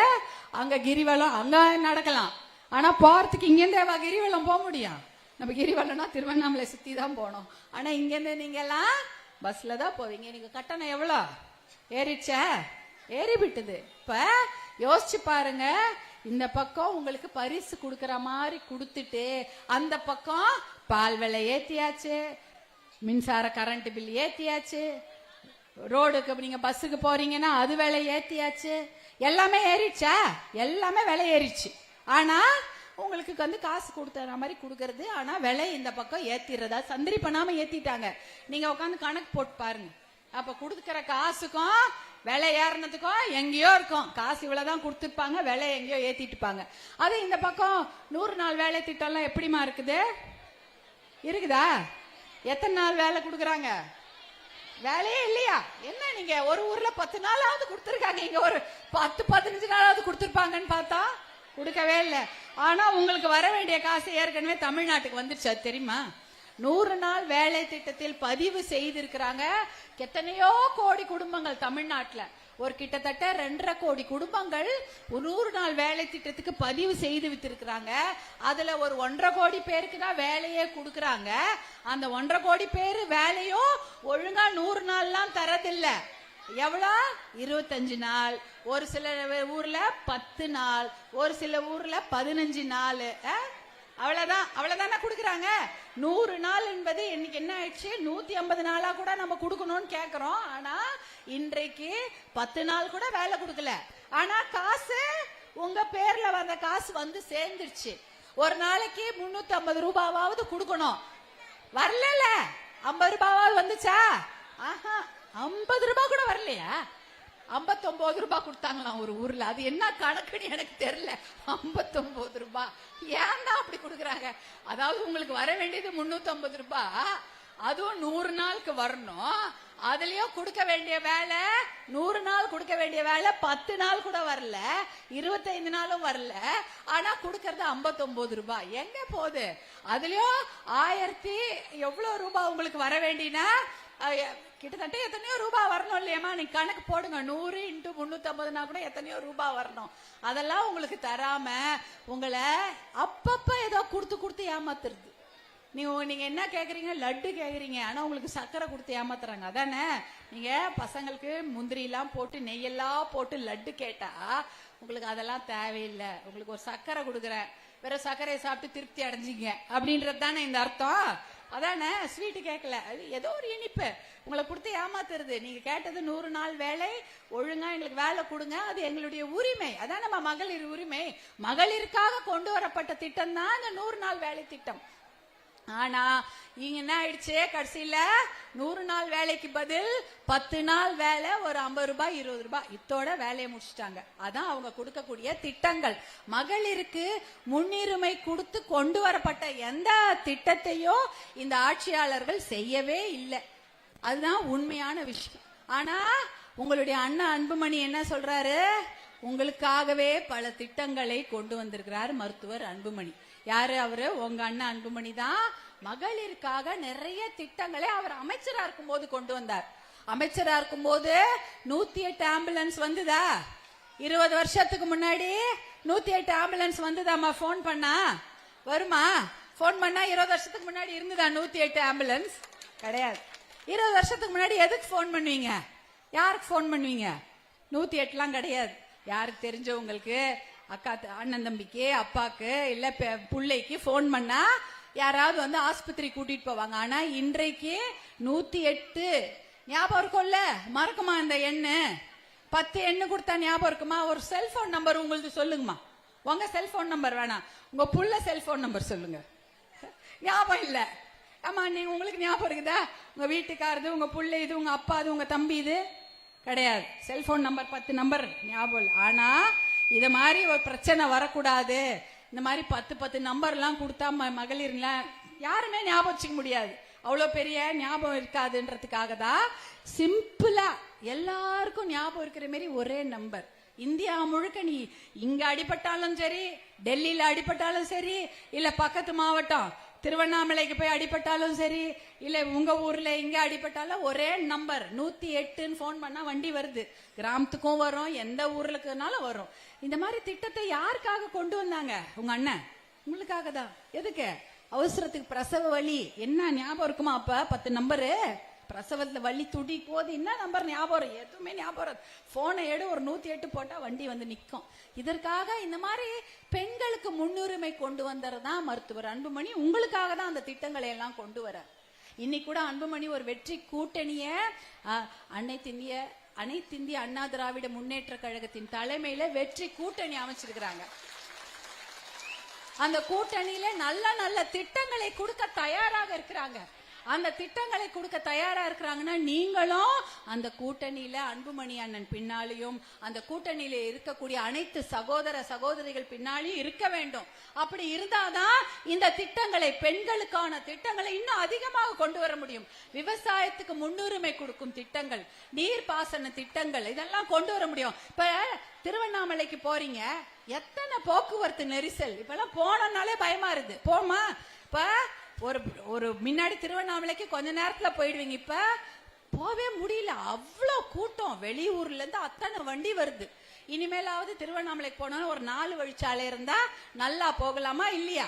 அங்க கிரிவலம் அங்க நடக்கலாம். ஆனா போறதுக்கு இங்கேருந்தே கிரிவலம் போக முடியும். நம்ம கிரிவலம்னா திருவண்ணாமலை சுத்தி தான் போனோம். ஆனா இங்கேருந்து நீங்க எல்லாம் பஸ்ல தான் போவீங்க. நீங்க கட்டணம் எவ்வளோ ஏறிச்சா? ஏறி விட்டுது. இப்ப யோசிச்சு பாருங்க, இந்த பக்கம் உங்களுக்கு பரிசு கொடுக்கற மாதிரி கொடுத்துட்டு அந்த பக்கம் பால் விலை ஏத்தியாச்சு, மின்சார கரண்ட் பில் ஏத்தியாச்சு, ரோடுக்கு நீங்க பஸ்ஸுக்கு போறீங்கன்னா அது விலை ஏத்தியாச்சு, எல்லாமே ஏறிச்சா? எல்லாமே விலை ஏறிச்சு. ஆனா உங்களுக்கு வந்து காசு கொடுத்தற மாதிரி கொடுக்கறது, ஆனா விலை இந்த பக்கம் ஏத்திடுறதா சந்திரி பண்ணாம ஏத்திட்டாங்க. நீங்க உட்காந்து கணக்கு போட்டு பாருங்க. அப்ப கொடுக்கிற காசுக்கும் விலை ஏறினதுக்கும் எங்கேயோ இருக்கும். காசு இவ்வளவுதான் கொடுத்துருப்பாங்க, விலை எங்கேயோ ஏத்திட்டு இருப்பாங்க. அது இந்த பக்கம் 100 நாள் வேலை திட்டம்லாம் எப்படிமா இருக்குது? இருக்குதா? எத்தனை நாள் வேலை கொடுக்குறாங்க? வேலையே இல்லையா? என்ன நீங்க ஒரு ஊர்ல 10 நாளாவது கொடுத்துருக்காங்க, இங்க ஒரு 10-15 நாளாவது கொடுத்துருப்பாங்கன்னு பார்த்தா கொடுக்கவே இல்லை. ஆனா உங்களுக்கு வர வேண்டிய காசு ஏற்கனவே தமிழ்நாட்டுக்கு வந்துருச்சு, தெரியுமா? 100 நாள் வேலை திட்டத்தில் பதிவு செய்திருக்கிறாங்க எத்தனையோ கோடி குடும்பங்கள் தமிழ்நாட்டில். ஒரு கிட்டத்தட்ட 2.5 கோடி குடும்பங்கள் 100 நாள் வேலை திட்டத்துக்கு பதிவு செய்து வித்திருக்கிறாங்க. அதுல ஒரு 1.5 கோடி பேருக்கு தான் வேலையே கொடுக்கறாங்க. அந்த 1.5 கோடி பேர் வேலையும் ஒழுங்கா 100 நாள்லாம் தரதில்ல. எவ்வளோ? 25 நாள், ஒரு சில ஊர்ல 10 நாள், ஒரு சில ஊர்ல 15 நாள். அவ்வளவுதானே கொடுக்கறாங்க. 100 நாள் என்பது இன்னைக்கு என்ன ஆயிடுச்சு? 150 நாளா கூட நம்ம கொடுக்கணும்னு கேக்குறோம். ஆனா இன்றைக்கு 10 நாள் கூட வேலை கொடுக்கல. ஆனா காசு உங்க பேர்ல வந்த காசு வந்து சேர்ந்துருச்சு. ஒரு நாளைக்கு 350 ரூபாவாவது கொடுக்கணும். வரல, 50 ரூபாவாவது வந்துச்சா? ஆஹா, 50 ரூபாய் கூட வரலையா? 59 ரூபாய் கொடுத்தாங்களாம் ஒரு ஊர்ல. அது என்ன கணக்குன்னு எனக்கு தெரியல. 59 ரூபாய் ஏன்னா அப்படி கொடுக்குறாங்க? அதாவது உங்களுக்கு வர வேண்டியது 350 ரூபாய், அதுவும் 100 நாளுக்கு வரணும். அதுலயும் கொடுக்க வேண்டிய வேலை 100 நாள் கொடுக்க வேண்டிய வேலை 10 நாள் கூட வரல, 25 நாளும் வரல. ஆனா கொடுக்கறது 59 ரூபாய். எங்க போகுது? அதுலயும் 1000 எவ்வளவு ரூபாய் உங்களுக்கு வர வேண்டினா கிட்டத்தட்ட எத்தனையோ ரூபாய் வரணும் இல்லையம்மா? நீங்க கணக்கு போடுங்க. 100 × 350 கூட எத்தனையோ ரூபாய் வரணும். அதெல்லாம் உங்களுக்கு தராம உங்களை அப்பப்ப ஏதோ கொடுத்து ஏமாத்துறது. நீங்க என்ன கேக்குறீங்க? லட்டு கேக்குறீங்க. ஆனா உங்களுக்கு சர்க்கரை கொடுத்து ஏமாத்துறாங்க. அதானே? நீங்க பசங்களுக்கு முந்திரி எல்லாம் போட்டு நெய்யெல்லாம் போட்டு லட்டு கேட்டா உங்களுக்கு அதெல்லாம் தேவையில்லை. உங்களுக்கு ஒரு சர்க்கரை கொடுக்குறேன், வேற சர்க்கரையை சாப்பிட்டு திருப்தி அடைஞ்சிங்க அப்படின்றது தானே இந்த அர்த்தம். அதானே? ஸ்வீட்டு கேட்கல, அது ஏதோ ஒரு இனிப்பு உங்களை கொடுத்து ஏமாத்துறது. நீங்க கேட்டது 100 நாள் வேலை, ஒழுங்கா எங்களுக்கு வேலை கொடுங்க, அது எங்களுடைய உரிமை. அதான் நம்ம மகளிர் உரிமை. மகளிருக்காக கொண்டு வரப்பட்ட திட்டம் தான் இந்த 100 நாள் வேலை திட்டம். ஆனா இங்க என்ன ஆயிடுச்சு? கடைசியில 100 நாள் வேலைக்கு பதில் 10 நாள் வேலை, ஒரு 50 ரூபாய் 20 ரூபாய் இத்தோட வேலையை முடிச்சுட்டாங்க. அதான் அவங்க கொடுக்கக்கூடிய திட்டங்கள். மகளிருக்கு முன்னுரிமை கொடுத்து கொண்டு வரப்பட்ட எந்த திட்டத்தையும் இந்த ஆட்சியாளர்கள் செய்யவே இல்லை. அதுதான் உண்மையான விஷயம். ஆனா உங்களுடைய அண்ணா அன்புமணி என்ன சொல்றாரு? உங்களுக்காகவே பல திட்டங்களை கொண்டு வந்திருக்கிறார் மருத்துவர் அன்புமணி. யாரு அவரு? உங்க அண்ணா அன்புமணி தான். மகளிருக்காக நிறைய திட்டங்களை அவர் அமைச்சரா இருக்கும் போது கொண்டு வந்தார். அமைச்சரா இருக்கும் போது 108 ஆம்புலன்ஸ் வந்துதா? 20 வருஷத்துக்கு முன்னாடி 108 ஆம்புலன்ஸ் வந்துதாமா? போன் பண்ணா வருமா? போன் பண்ணா 20 வருஷத்துக்கு முன்னாடி இருந்துதா 108 ஆம்புலன்ஸ்? கிடையாது. 20 வருஷத்துக்கு முன்னாடி எதுக்கு போன் பண்ணுவீங்க? யாருக்கு போன் பண்ணுவீங்க? 108 கிடையாது. யாருக்கு தெரிஞ்சவங்களுக்கு, அக்கா அண்ணன் தம்பிக்கு, அப்பாக்கு, இல்ல பிள்ளைக்கு போன் பண்ணா யாராவது வந்து ஆஸ்பத்திரி கூட்டிட்டு போவாங்க. ஆனா இன்றைக்கு 108 ஞாபகம் இருக்கும்ல? மறக்குமா இந்த எண்ணு? 10 எண்ணு கொடுத்தா ஞாபகம் இருக்குமா? ஒரு செல்போன் நம்பர் உங்களுக்கு சொல்லுங்கம்மா. உங்க செல்போன் நம்பர் வேணாம், உங்க புள்ள செல்போன் நம்பர் சொல்லுங்க. ஞாபகம் இல்ல? ஆமா, நீங்க உங்களுக்கு ஞாபகம் இருக்குதா? உங்க வீட்டுக்காரது, உங்க புள்ள இது, உங்க அப்பா இது, உங்க தம்பி இது கிடையாது. செல்போன் நம்பர் 10 நம்பர் ஞாபகம் இல்லை. ஆனா இத மாதிரி ஒரு பிரச்சனை வரக்கூடாது, இந்த மாதிரி 10 நம்பர் எல்லாம் கொடுத்தா மகளிர்ல யாருமே ஞாபகம் வச்சுக்க முடியாது, அவ்வளவு பெரிய ஞாபகம் இருக்காதுன்றதுக்காக தான் சிம்பிளா எல்லாருக்கும் ஞாபகம் இருக்கிற மாதிரி ஒரே நம்பர். இந்தியா முழுக்க நீ இங்க அடிபட்டாலும் சரி, டெல்லியில அடிபட்டாலும் சரி, இல்ல பக்கத்து மாவட்டம் திருவண்ணாமலைக்கு போய் அடிபட்டாலும் சரி, இல்ல உங்க ஊர்ல இங்க அடிபட்டாலும் ஒரே நம்பர் 108ன்னு போன் பண்ணா வண்டி வருது. கிராமத்துக்கும் வரும், எந்த ஊர்லக்குனாலும் வரும். இந்த மாதிரி திட்டத்தை யாருக்காக கொண்டு வந்தாங்க? உங்க அண்ணன் உங்களுக்காக தான். எதுக்கு? அவசரத்துக்கு பிரசவ வலி என்ன ஞாபகம் இருக்குமா? அப்ப 10 நம்பரு பிரசவத்துல வலி துடி போது என்ன நம்பர் ஞாபகம்? எதுவுமே ஞாபகம். போனை எடு, ஒரு 108 போட்டா வண்டி வந்து நிக்கும். இதற்காக இந்த மாதிரி பெண்களுக்கு முன்னுரிமை கொண்டு வந்ததுதான் மருத்துவர் அன்புமணி. உங்களுக்காக தான் அந்த திட்டங்களை எல்லாம் கொண்டு வர. இன்னைக்கு கூட அன்புமணி ஒரு வெற்றி கூட்டணிய அனைத்திந்திய அண்ணா திராவிட முன்னேற்ற கழகத்தின் தலைமையில வெற்றி கூட்டணி அமைச்சிருக்கிறாங்க. அந்த கூட்டணியில நல்ல நல்ல திட்டங்களை கொடுக்க தயாராக இருக்கிறாங்க. அந்த திட்டங்களை கொடுக்க தயாரா இருக்கிறாங்கன்னா நீங்களும் அந்த கூட்டணியில அன்புமணி அண்ணன் பின்னாலையும் அந்த கூட்டணியில இருக்கக்கூடிய அனைத்து சகோதர சகோதரிகள் பின்னாலையும் இருக்க வேண்டும். அப்படி இருந்தாதான் இந்த திட்டங்களை, பெண்களுக்கான திட்டங்களை இன்னும் அதிகமாக கொண்டு வர முடியும். விவசாயத்துக்கு முன்னுரிமை கொடுக்கும் திட்டங்கள், நீர்ப்பாசன திட்டங்கள், இதெல்லாம் கொண்டு வர முடியும். இப்ப திருவண்ணாமலைக்கு போறீங்க, எத்தனை போக்குவரத்து நெரிசல். இப்ப எல்லாம் போனனாலே பயமா இருக்கு. போமா இப்ப ஒரு முன்னாடி திருவண்ணாமலைக்கு கொஞ்ச நேரத்துல போயிடுவீங்க. இப்ப போவே முடியல, அவ்வளவு கூட்டம். வெளியூர்ல இருந்து அத்தனை வண்டி வருது. இனிமேலாவது திருவண்ணாமலைக்கு போனாலும் ஒரு 4 வழிச்சாலை இருந்தா நல்லா போகலாமா இல்லையா?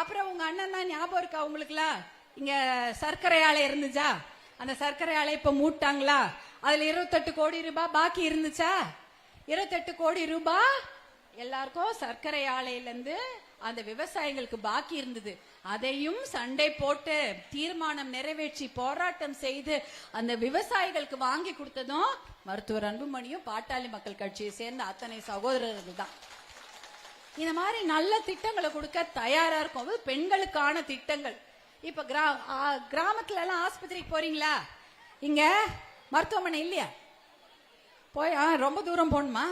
அப்புறம் உங்க அண்ணன் தான் ஞாபகம் இருக்கா உங்களுக்குலாம்? இங்க சர்க்கரை ஆலை இருந்துச்சா? அந்த சர்க்கரை ஆலை இப்ப மூட்டாங்களா? அதுல 28 கோடி ரூபாய் பாக்கி இருந்துச்சா? 28 கோடி ரூபாய் எல்லாருக்கும் சர்க்கரை ஆலையில இருந்து அந்த விவசாயிகளுக்கு பாக்கி இருந்தது. அதையும் சண்டை போட்டு தீர்மானம் நிறைவேற்றி போராட்டம் செய்து அந்த விவசாயிகளுக்கு வாங்கி கொடுத்ததும் மருத்துவர் அன்புமணியும் பாட்டாளி மக்கள் கட்சியை சேர்ந்த அத்தனை சகோதரர்கள் தான். இந்த மாதிரி நல்ல திட்டங்களை கொடுக்க தயாரா இருக்கும். பெண்களுக்கான திட்டங்கள். இப்ப கிராமத்துல எல்லாம் ஆஸ்பத்திரிக்கு போறீங்களா? இங்க மருத்துவமனை இல்லையா? போய் ரொம்ப தூரம் போகணுமா?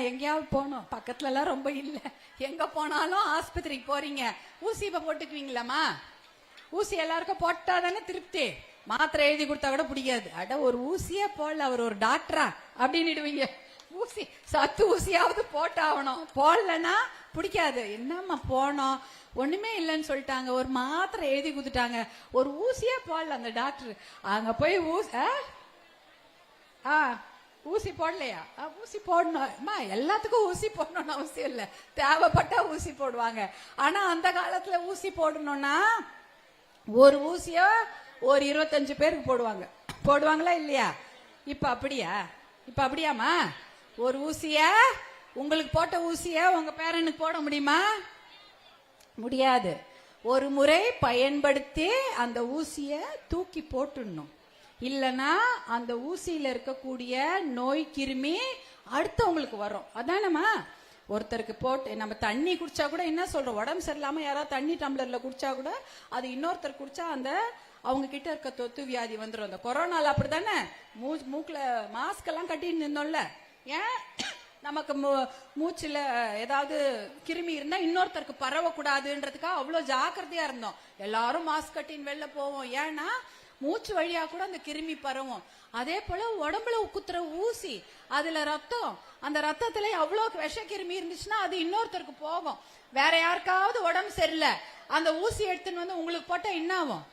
எங்கேயாவது போகணும், பக்கத்துல எல்லாம் ரொம்ப இல்ல. எங்க போனாலும் ஆஸ்பத்திரிக்கு போறீங்க, ஊசி போட்டுக்குவீங்களாமா? ஊசி எல்லாருக்கும் போட்டா தானே திருப்தி. மாத்திரை எழுதி கொடுத்தா கூட பிடிக்காது. அட ஒரு ஊசியே போடல, அவர் ஒரு டாக்டரா அப்படின்னுடுவீங்க. ஊசி சத்து ஊசியாவது போட்டாகணும், போடலன்னா பிடிக்காது. என்னம்மா போனோம், ஒண்ணுமே இல்லைன்னு சொல்லிட்டாங்க, ஒரு மாத்திரை எழுதி கொடுத்துட்டாங்க, ஒரு ஊசியே போடல அந்த டாக்டர். அங்க போய் ஊசி போடலையா? ஊசி போடணும், எல்லாத்துக்கும் ஊசி போடணும்னு அவசியம் இல்ல, தேவைப்பட்டா ஊசி போடுவாங்க. ஆனா அந்த காலத்துல ஊசி போடணும்னா ஒரு ஊசிய ஒரு 25 பேருக்கு போடுவாங்களா இல்லையா? இப்ப அப்படியாமா? ஒரு ஊசிய, உங்களுக்கு போட்ட ஊசிய உங்க பேரனுக்கு போட முடியுமா? முடியாது. ஒரு முறை பயன்படுத்தி அந்த ஊசிய தூக்கி போட்டுடணும். இல்லனா அந்த ஊசியில இருக்கக்கூடிய நோய் கிருமி அடுத்தவங்களுக்கு வரும். அதானமா? ஒருத்தருக்கு போட்டு நம்ம தண்ணி குடிச்சா கூட என்ன சொல்றோம், உடம்பு சரியில்லாம யாராவது தண்ணி டம்ளர்ல குடிச்சா கூட அது இன்னொருத்தர் குடிச்சா அந்த அவங்க கிட்ட இருக்க தொத்து வியாதி வந்துடும். அந்த கொரோனால அப்படித்தானே மூக்குல மாஸ்க் எல்லாம் கட்டிட்டு இருந்தோம்ல. ஏன்? நமக்கு மூச்சுல ஏதாவது கிருமி இருந்தா இன்னொருத்தருக்கு பரவக்கூடாதுன்றதுக்காக அவ்வளவு ஜாக்கிரதையா இருந்தோம். எல்லாரும் மாஸ்க் கட்டின்னு வெளில போவோம். ஏன்னா மூச்சு வழியா கூட அந்த கிருமி பரவும். அதே போல உடம்புல குத்துற ஊசி, அதுல ரத்தம், அந்த ரத்தத்துல அவ்வளவு விஷ கிருமி இருந்துச்சுன்னா அது இன்னொருத்தருக்கு போகும். வேற யாருக்காவது உடம்பு சரியில்லை, அந்த ஊசி எடுத்துன்னு வந்து உங்களுக்கு போட்டா என்ன ஆகும்?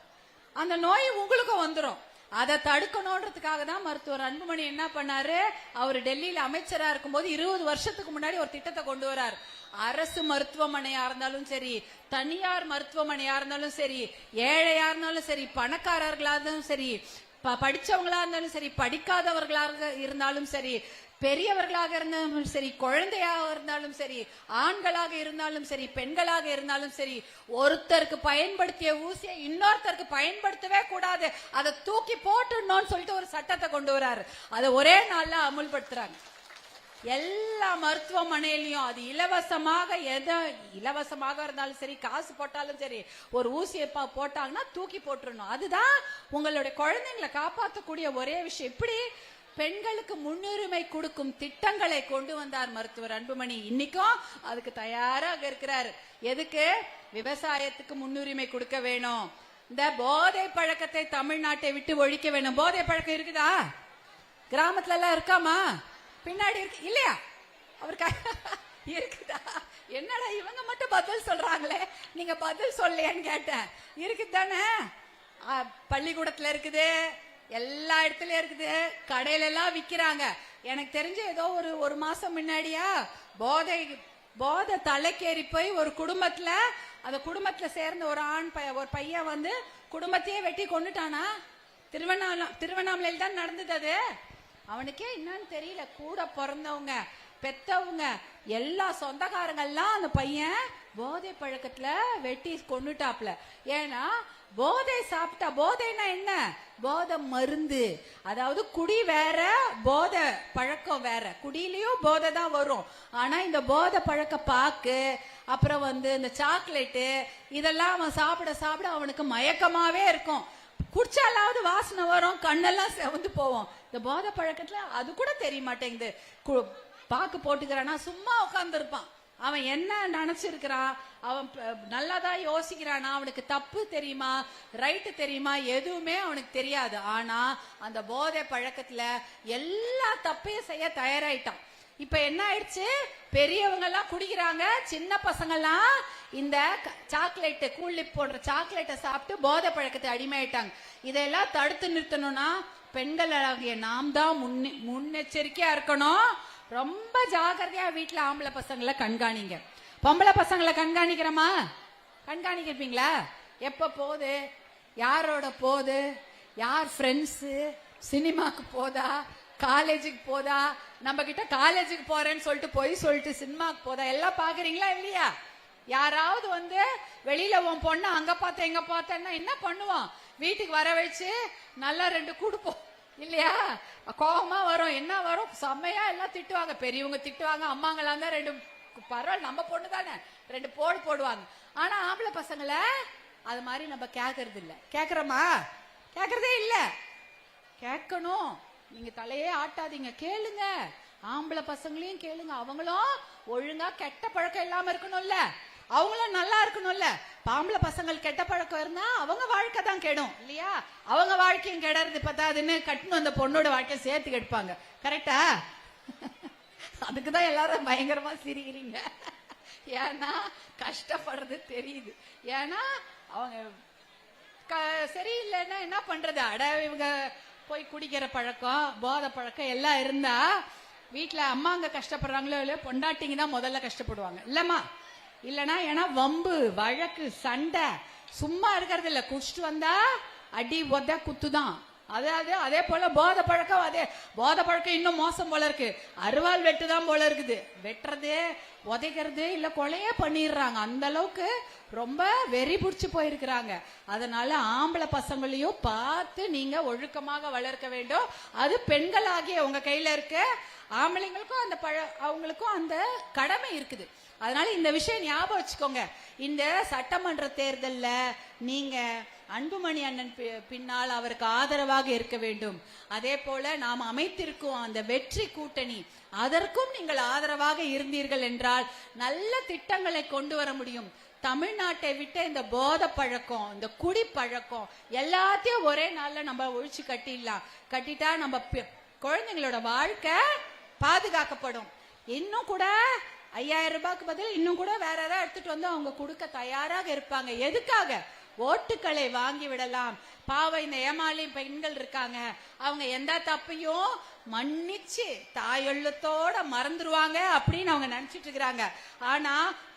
அந்த நோய் உங்களுக்கும் வந்துடும். அதை தடுக்கணும்ன்றதுக்காக தான் மருத்துவர் அன்புமணி என்ன பண்ணாரு, அவர் டெல்லியில அமைச்சரா இருக்கும்போது 20 வருஷத்துக்கு முன்னாடி ஒரு திட்டத்தை கொண்டு வரார். அரசு மருத்துவமனையா இருந்தாலும் சரி, தனியார் மருத்துவமனையா இருந்தாலும் சரி, ஏழையா இருந்தாலும் சரி, பணக்காரர்களா இருந்தாலும் சரி, படிச்சவங்களா இருந்தாலும் சரி, படிக்காதவர்களாக இருந்தாலும் சரி, பெரியவர்களாக இருந்தாலும் சரி, குழந்தையாக இருந்தாலும் சரி, ஆண்களாக இருந்தாலும் சரி, பெண்களாக இருந்தாலும் சரி, ஒருத்தருக்கு பயன்படுத்திய ஊசியை இன்னொருத்தருக்கு பயன்படுத்தவே கூடாது, அதை தூக்கி போட்டுடணும்னு சொல்லிட்டு ஒரு சட்டத்தை கொண்டு வராரு. அதை ஒரே நாள்ல அமுல்படுத்துறாங்க. எல்லா மருத்துவமனையிலையும் அது இலவசமாக இருந்தாலும் சரி, காசு போட்டாலும் சரி, ஒரு ஊசியை போட்டாங்கன்னா தூக்கி போட்டுடணும். அதுதான் உங்களுடைய குழந்தைங்களை காப்பாற்றக்கூடிய ஒரே விஷயம். இப்படி பெண்களுக்கு முன்னுரிமை கொடுக்கும் திட்டங்களை கொண்டு வந்தார் மருத்துவர் அன்புமணி. இன்னைக்கும் அதுக்கு தயாராக இருக்கிறார். எதுக்கு? விவசாயத்துக்கு முன்னுரிமை கொடுக்க வேணும். இந்த போதை பழக்கத்தை தமிழ்நாட்டை விட்டு ஒழிக்க வேணும். போதை பழக்கம் இருக்குதா? கிராமத்துல எல்லாம் இருக்காமா? பின்னாடி இருக்கு இல்லையா? அவருக்கு இருக்குதா? என்னடா இவங்க மட்டும் பதில் சொல்றாங்களே, நீங்க பதில் சொல்லலையான்னு கேட்டேன். இருக்குது தானே, பள்ளிக்கூடத்துல இருக்குது, எல்லா இடத்துலயும் இருக்குது, கடையில எல்லாம் விக்கிறாங்க. எனக்கு தெரிஞ்ச ஏதோ ஒரு மாசம் முன்னாடியா போதை தலைக்கேறி போய் ஒரு குடும்பத்துல, அந்த குடும்பத்துல சேர்ந்த ஒரு ஒரு பையன் வந்து குடும்பத்தையே வெட்டி கொண்டுட்டானா. திருவண்ணாமலையில் தான் நடந்தது அது. அவனுக்கே என்னன்னு தெரியல, கூட பிறந்தவங்க பெத்தவங்க எல்லா சொந்தக்காரங்கெல்லாம் அந்த பையன் போதை பழக்கத்துல வெட்டி கொண்டுட்டாப்ல. ஏன்னா போதை சாப்பிட்டா, போதைன்னா என்ன, போதை மருந்து. அதாவது குடி வேற, போதை பழக்கம் வேற. குடியிலயும் போதை தான் வரும். ஆனா இந்த போதை பழக்க பாக்கு, அப்புறம் வந்து இந்த சாக்லேட்டு, இதெல்லாம் அவன் சாப்பிட சாப்பிட அவனுக்கு மயக்கமாவே இருக்கும். குடிச்சாலாவது வாசனை வரும், கண்ணெல்லாம் செவந்து போவோம். இந்த போதை பழக்கத்துல அது கூட தெரிய மாட்டேங்குது. பாக்கு போட்டுக்கிறானா, சும்மா உட்கார்ந்து இருப்பான். அவன் என்ன நினைச்சிருக்கிறான், அவன் நல்லாதான் யோசிக்கிறானா, அவனுக்கு தப்பு தெரியுமா ரைட்டு தெரியுமா, எதுவுமே அவனுக்கு தெரியாது. ஆனா அந்த போதை பழக்கத்துல எல்லா தப்பையும் செய்ய தயாராயிட்டான். இப்ப என்ன ஆயிடுச்சு, பெரியவங்க எல்லாம் குடிக்கிறாங்க, சின்ன பசங்க எல்லாம் இந்த சாக்லேட், கூலிப் போன்ற சாக்லேட்டை சாப்பிட்டு போதை பழக்கத்தை அடிமையாயிட்டாங்க. இதெல்லாம் தடுத்து நிறுத்தணும்னா பெண்கள் ஆகிய நாம் தான் முன்னெச்சரிக்கையா இருக்கணும். ரொம்ப ஜாக்கிரதையா வீட்டுல ஆம்பளை பசங்களை கண்காணிங்க. பொம்பளை பசங்களை கண்காணிக்கிறோமா, கண்காணிக்கிறீங்களா? எப்ப போகுது, யாரோட போகுது, யார் ஃப்ரெண்ட்ஸு, சினிமாக்கு போதா, காலேஜுக்கு போதா, நம்ம கிட்ட காலேஜுக்கு போறேன்னு சொல்லிட்டு சினிமாக்கு போதா, எல்லாம் பாக்குறீங்களா இல்லையா? யாராவது வந்து வெளியில உன் பொண்ணு அங்க பார்த்த எங்க பார்த்தேன்னா என்ன பண்ணுவோம், வீட்டுக்கு வர வச்சு நல்லா 2 கொடுப்போம் இல்லையா? கோபமா வரும், என்ன வரும், செம்மையா எல்லாம் திட்டுவாங்க. பெரியவங்க திட்டுவாங்க, அம்மாங்களாம் தான் 2 பரவாயில்ல நம்ம பொண்ணு தானே 2 போடுவாங்க. ஆனா ஆம்பளை பசங்களை அது மாதிரி நம்ம கேட்கறது இல்ல. கேக்குறோமா? கேக்குறதே இல்ல. கேட்கணும். நீங்க தலையே ஆட்டாதீங்க, கேளுங்க. ஆம்பளை பசங்களையும் கேளுங்க. அவங்களும் ஒழுங்கா கெட்ட பழக்கம் இல்லாம இருக்கணும்ல, அவங்களும் நல்லா இருக்கணும்ல. ஆம்பளை பசங்கள் கெட்ட பழக்கம் இருந்தா அவங்க வாழ்க்கை தான் கெடும் இல்லையா? அவங்க வாழ்க்கையும் கெடறது பத்தாதுன்னு கட்டணும் அந்த பொண்ணோட வாழ்க்கையை சேர்த்து கெடுப்பாங்க. கரெக்டா? அதுக்குதான் எல்லாரும் பயங்கரமா சிரிக்கிறீங்க. ஏன்னா கஷ்டப்படுறது தெரியுது. ஏன்னா அவங்க சரியில்லைன்னா என்ன பண்றது, அட இவங்க போய் குடிக்கிற பழக்கம், போதை பழக்கம் எல்லாம் இருந்தா வீட்டுல அம்மாங்க கஷ்டப்படுறாங்களோ இல்லையோ, பொண்டாட்டிங்க தான் முதல்ல கஷ்டப்படுவாங்க இல்லம்மா? இல்லனா ஏன்னா வம்பு வழக்கு சண்டை சும்மா இருக்கிறது இல்ல. குடிச்சிட்டு வந்தா அடி ஒத குத்துதான். அதாவது அதே போல போதை பழக்கம், அதே போதை பழக்கம் இன்னும் மோசம் போல இருக்கு. அருவாள் வெட்டுதான் போல இருக்குது. வெட்டுறது, உதைக்கிறது, இல்ல கொலையே பண்ணிடுறாங்க. அந்த அளவுக்கு ரொம்ப வெறி புடிச்சு போயிருக்கிறாங்க. அதனால ஆம்பளை பசங்களையும் பார்த்து நீங்க ஒழுக்கமாக வளர்க்க வேண்டும். அது பெண்கள் ஆகிய உங்க கையில இருக்கு. ஆம்பளைங்களுக்கும் அந்த அவங்களுக்கும் அந்த கடமை இருக்குது. அதனால இந்த விஷயம் ஞாபகம் வச்சுக்கோங்க. இந்த சட்டமன்ற தேர்தல்ல நீங்க அன்புமணி அண்ணன் பின்னால் அவருக்கு ஆதரவாக இருக்க வேண்டும். அதே போல நாம் அமைத்திருக்கும் அந்த வெற்றி கூட்டணி, அதற்கும் நீங்கள் ஆதரவாக இருந்தீர்கள் என்றால் நல்ல திட்டங்களை கொண்டு வர முடியும். தமிழ்நாட்டை விட்டு இந்த போதை பழக்கம், இந்த குடி பழக்கம் எல்லாத்தையும் ஒரே நாள்ல நம்ம ஒழிச்சு கட்டிட்டா நம்ம குழந்தைங்களோட வாழ்க்கை பாதுகாக்கப்படும். இன்னும் கூட 5000 ரூபாய்க்கு பதில் இன்னும் கூட வேற யாராவது எடுத்துட்டு வந்து அவங்க கொடுக்க தயாராக இருப்பாங்க. எதுக்காக? ஓட்டுக்களை வாங்கி விடலாம். பாவம் இந்த ஏமாளி பெண்கள் இருக்காங்க, அவங்க எந்த தப்பையும் மன்னிச்சு தாயெழுத்தோட மறந்துருவாங்க அப்படின்னு அவங்க நினைச்சிட்டு இருக்கிறாங்க. ஆனா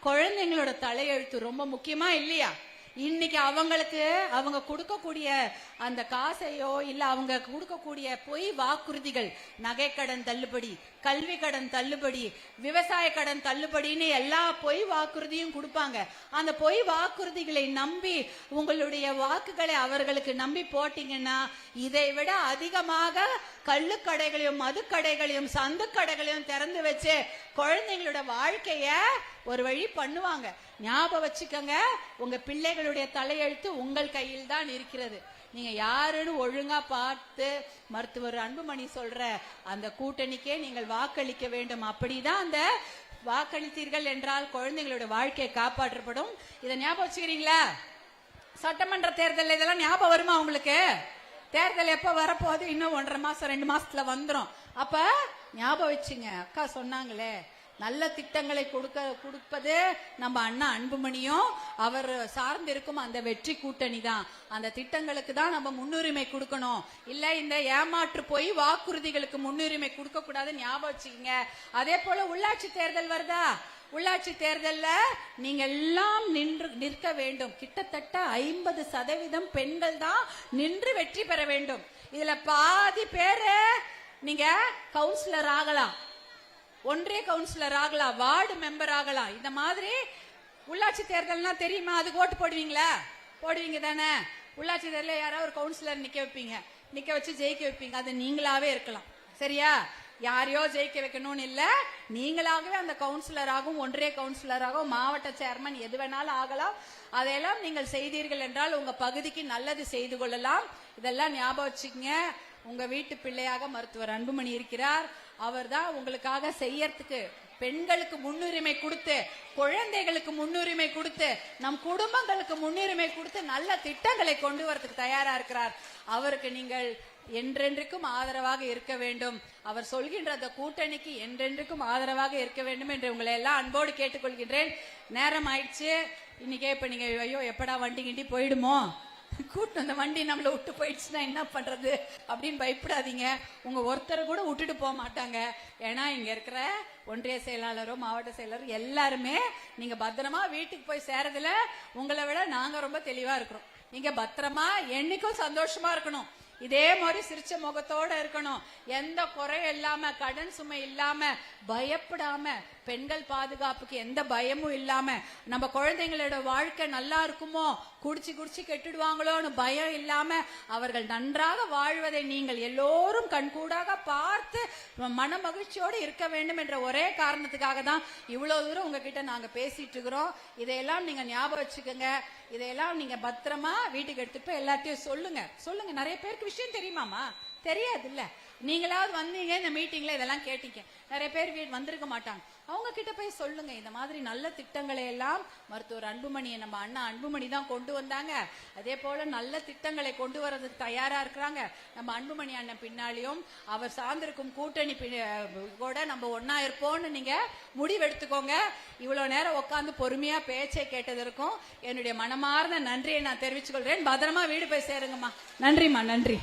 குழந்தைங்களோட தலையெழுத்து ரொம்ப முக்கியமா இல்லையா? இன்னைக்கு அவங்களுக்கு அவங்க கொடுக்கக்கூடிய அந்த காசையோ இல்ல அவங்க கொடுக்கக்கூடிய பொய் வாக்குறுதிகள், நகை கடன் தள்ளுபடி, கல்வி கடன் தள்ளுபடி, விவசாய கடன் தள்ளுபடின்னு எல்லா பொய் வாக்குறுதியும் கொடுப்பாங்க. அந்த பொய் வாக்குறுதிகளை நம்பி உங்களுடைய வாக்குகளை அவர்களுக்கு நம்பி போட்டீங்கன்னா இதை விட அதிகமாக கள்ளுக்கடைகளையும் மதுக்கடைகளையும் சந்து கடைகளையும் திறந்து வச்சு குழந்தைங்களோட வாழ்க்கைய ஒரு வழி பண்ணுவாங்க. ஞாபகம் வச்சுக்கோங்க, உங்க பிள்ளைகளுடைய தலையெழுத்து உங்கள் கையில் தான் இருக்கிறது. நீங்க யாருன்னு ஒழுங்கா பார்த்து மருத்துவர் அன்புமணி சொல்ற அந்த கூட்டணிக்கே நீங்கள் வாக்களிக்க வேண்டும். அப்படிதான் அந்த வாக்களித்தீர்கள் என்றால் குழந்தைங்களோட வாழ்க்கையை காப்பாற்றப்படும். இதை ஞாபகம் வச்சுக்கிறீங்களா? சட்டமன்ற தேர்தல் இதெல்லாம் ஞாபகம் வருமா உங்களுக்கு? தேர்தல் எப்ப வரப்போகுது? இன்னும் 1.5 மாசம் 2 மாசத்துல வந்துரும். அப்ப ஞாபகம் வச்சுங்க. அக்கா சொன்னாங்களே நல்ல திட்டங்களை கொடுப்பது நம்ம அண்ணா அன்புமணியும் அவர் சார்ந்திருக்கும் அந்த வெற்றி கூட்டணி தான். அந்த திட்டங்களுக்கு தான் நம்ம முன்னுரிமை கொடுக்கணும். இல்ல இந்த ஏமாற்று போய் வாக்குறுதிகளுக்கு முன்னுரிமை கொடுக்க கூடாதுன்னு ஞாபகம் வச்சுக்கோங்க. அதே போல உள்ளாட்சி தேர்தல் வருதா? உள்ளாட்சி தேர்தல்ல நீங்க எல்லாம் நிற்க வேண்டும். கிட்டத்தட்ட 50% பெண்கள் தான் நின்று வெற்றி பெற வேண்டும். இதுல பாதி பேரு நீங்க கவுன்சிலர் ஆகலாம், ஒன்றிய கவுன்சிலர் ஆகலாம், வார்டு மெம்பர் ஆகலாம். இந்த மாதிரி உள்ளாட்சி தேர்தல்னா தெரியுமா? அதுக்கு ஓட்டு போடுவீங்களா? போடுவீங்க தானே? உள்ளாட்சி தேர்தலில் யாராவது ஒரு கவுன்சிலர் நிக்க வைப்பீங்க, நிக்க வச்சு ஜெயிக்க வைப்பீங்க. அது நீங்களாவே இருக்கலாம். சரியா? யாரையோ ஜெயிக்க வைக்கணும்னு இல்ல, நீங்களாகவே அந்த கவுன்சிலராகவும் ஒன்றிய கவுன்சிலராகவும் மாவட்ட சேர்மன் எது வேணாலும் ஆகலாம். அதையெல்லாம் நீங்கள் செய்தீர்கள் என்றால் உங்க பகுதிக்கு நல்லது செய்து கொள்ளலாம். இதெல்லாம் ஞாபகம் வச்சுக்கங்க. உங்க வீட்டு பிள்ளையாக மருத்துவர் அன்புமணி இருக்கிறார். அவர் தான் உங்களுக்காக செய்யறதுக்கு பெண்களுக்கு முன்னுரிமை கொடுத்து, குழந்தைகளுக்கு முன்னுரிமை கொடுத்து, நம் குடும்பங்களுக்கு முன்னுரிமை கொடுத்து நல்ல திட்டங்களை கொண்டு வரதுக்கு தயாரா இருக்கிறார். அவருக்கு நீங்கள் என்றென்றைக்கும் ஆதரவாக இருக்க வேண்டும். அவர் சொல்கின்ற அந்த கூட்டணிக்கு என்றென்றைக்கும் ஆதரவாக இருக்க வேண்டும் என்று உங்களை எல்லாம் அன்போடு கேட்டுக்கொள்கின்றேன். நேரம் ஆயிடுச்சு. இன்னைக்கே இப்ப நீங்க ஐயோ எப்படா வண்டி கிண்டி போயிடுமோ, கூட்டம் அந்த வண்டி நம்மள விட்டு போயிடுச்சுன்னா என்ன பண்றது அப்படின்னு பயப்படாதீங்க. உங்க ஒருத்தரை கூட விட்டுட்டு போக மாட்டாங்க. ஏன்னா இங்க இருக்கிற ஒன்றிய செயலாளரோ மாவட்ட செயலாளரும் எல்லாருமே நீங்க பத்திரமா வீட்டுக்கு போய் சேரதுல உங்களை விட நாங்க ரொம்ப தெளிவா இருக்கிறோம். நீங்க பத்திரமா என்னைக்கும் சந்தோஷமா இருக்கணும். இதே மாதிரி சிரிச்ச முகத்தோட இருக்கணும். எந்த குறையும் இல்லாம, கடன் சுமை இல்லாம, பயப்படாம, பெண்கள் பாதுகாப்புக்கு எந்த பயமும் இல்லாம, நம்ம குழந்தைங்களோட வாழ்க்கை நல்லா இருக்குமோ, குடிச்சு குடிச்சு கெட்டுடுவாங்களோன்னு பயம் இல்லாம அவர்கள் நன்றாக வாழ்வதை நீங்கள் எல்லோரும் கண்கூடாக பார்த்து மன மகிழ்ச்சியோடு இருக்க வேண்டும் என்ற ஒரே காரணத்துக்காக தான் இவ்வளவு தூரம் உங்ககிட்ட நாங்க பேசிட்டு இருக்கிறோம். இதையெல்லாம் நீங்க ஞாபகம் வச்சுக்கோங்க. இதையெல்லாம் நீங்க பத்திரமா வீட்டுக்கு எடுத்துட்டு போய் எல்லாத்தையும் சொல்லுங்க. நிறைய பேருக்கு விஷயம் தெரியுமாமா? தெரியாது இல்ல. நீங்களாவது வந்தீங்க இந்த மீட்டிங்ல இதெல்லாம் கேட்டீங்க. நிறைய பேர் வந்திருக்க மாட்டாங்க. அவங்க கிட்ட போய் சொல்லுங்க. இந்த மாதிரி நல்ல திட்டங்களை எல்லாம் மருத்துவர் அன்புமணியை நம்ம அண்ணா அன்புமணி தான் கொண்டு வந்தாங்க. அதே போல நல்ல திட்டங்களை கொண்டு வரதுக்கு தயாரா இருக்கிறாங்க. நம்ம அன்புமணி அண்ணன் பின்னாலையும் அவர் சார்ந்திருக்கும் கூட்டணி கூட நம்ம ஒன்னா இருப்போம்னு நீங்க முடிவெடுத்துக்கோங்க. இவ்வளவு நேரம் உட்கார்ந்து பொறுமையா பேச்சை கேட்டதற்கும் என்னுடைய மனமார்ந்த நன்றியை நான் தெரிவித்துக் கொள்றேன். பத்திரமா வீடு போய் சேருங்கம்மா. நன்றிம்மா. நன்றி.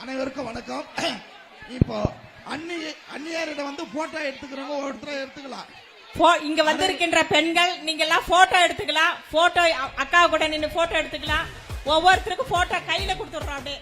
அனைவருக்கும் வணக்கம். இப்போ அந்நியரிடம் வந்து போட்டோ எடுத்துக்கிறவங்க ஒருத்தர் எடுத்துக்கலாம். இங்க வந்திருக்கின்ற பெண்கள் நீங்க எல்லாம் போட்டோ எடுத்துக்கலாம். போட்டோ அக்கா கூட நின்று போட்டோ எடுத்துக்கலாம். ஒவ்வொருத்தருக்கும் போட்டோ கையில கொடுத்துடுறோம். அப்படியே